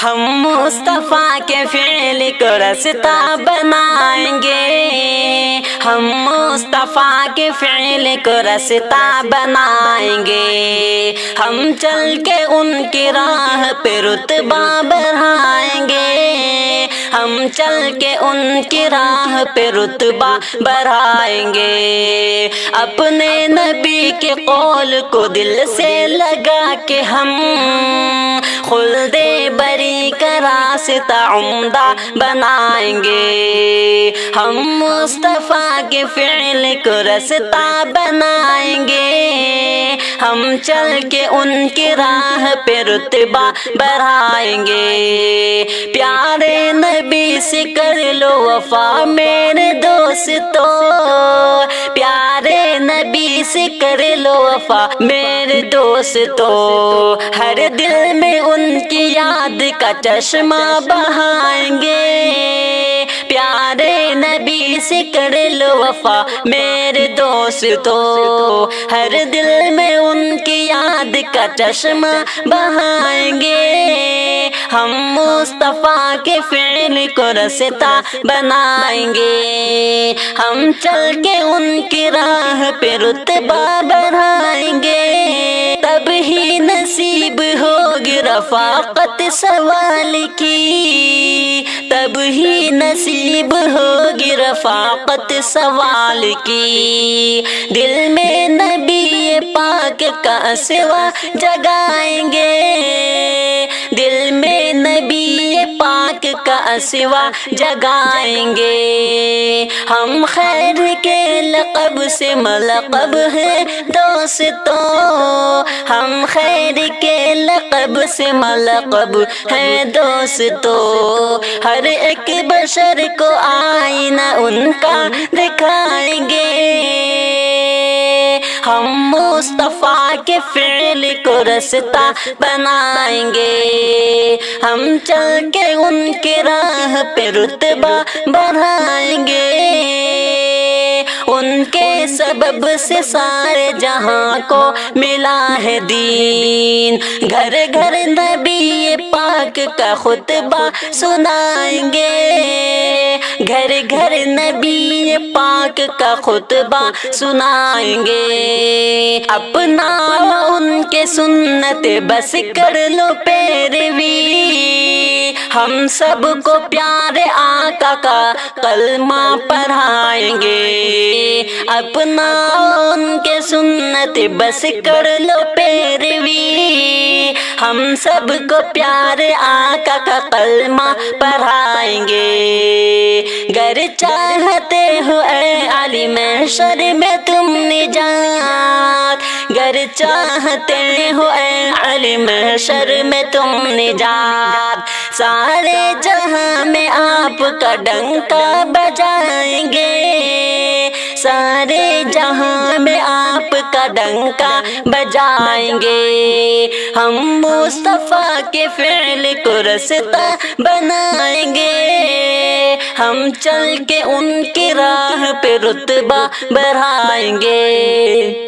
ہم مصطفیٰ کے فعل کو رستہ بنائیں گے، ہم مصطفیٰ کے فعل کو رستہ بنائیں گے، ہم چل کے ان کی راہ پہ رتبہ بڑھائیں گے، ہم چل کے ان کی راہ پہ رتبہ بڑھائیں گے، اپنے نبی کے قول کو دل سے لگا کے ہم خلد بری کا راستہ عمدہ بنائیں گے، ہم مصطفیٰ کے فعل کو رستہ بنائیں گے، ہم چل کے ان کی راہ پہ رتبہ بڑھائیں گے، پیارے نبی سے کر لو وفا میرے دوستو، پیارے نبی سے کر لو وفا میرے دوستو، ہر دل میں ان کی یاد کا چشمہ بہائیں گے، پیارے نبی سے کر لو وفا میرے دوستو، ہر دل میں ان کی یاد کا چشمہ بہائیں گے، ہم مصطفیٰ کے فعل کو رستہ بنائیں گے، ہم چل کے ان کی راہ پہ رتبہ بڑھائیں گے، تب ہی نصیب ہوگی رفاقت سوال کی، تب ہی نصیب ہوگی رفاقت سوال کی، دل میں نبی پاک کا اسوا جگائیں گے، دل میں نبی پاک کا اسوا جگائیں گے، ہم خیر کے لقب سے ملقب ہیں دوستو، ہم خیر کے لقب سے ملقب ہیں دوستو، ہر ایک بشر کو آئینہ ان کا دکھائیں گے، ہم مصطفیٰ کے فعل کو رستہ بنائیں گے، ہم چل کے ان کی راہ پہ رتبہ بڑھائیں گے، ان کے سبب سے سارے جہاں کو ملا ہے دین، گھر گھر نبی پاک کا خطبہ سنائیں گے، گھر گھر نبی پاک کا خطبہ سنائیں گے، اپنا ان کے سنت بس کر لو پیروی، ہم سب کو پیارے آقا کا کلمہ پڑھائیں گے، اپنا ان کے سنت بس کر لو پیروی، ہم سب کو پیارے آقا کا کلمہ پڑھائیں گے، گر چاہتے ہو اے علی محشر میں تم نجات، گر چاہتے ہو اے علی محشر میں تم نجات، سارے جہاں میں آپ کا ڈنکا بجائیں گے، سارے جہاں میں آپ کا ڈنکا بجائیں گے، ہم مصطفیٰ کے فعل کو رستہ بنائیں گے، ہم چل کے ان کی راہ پہ رتبہ بڑھائیں گے۔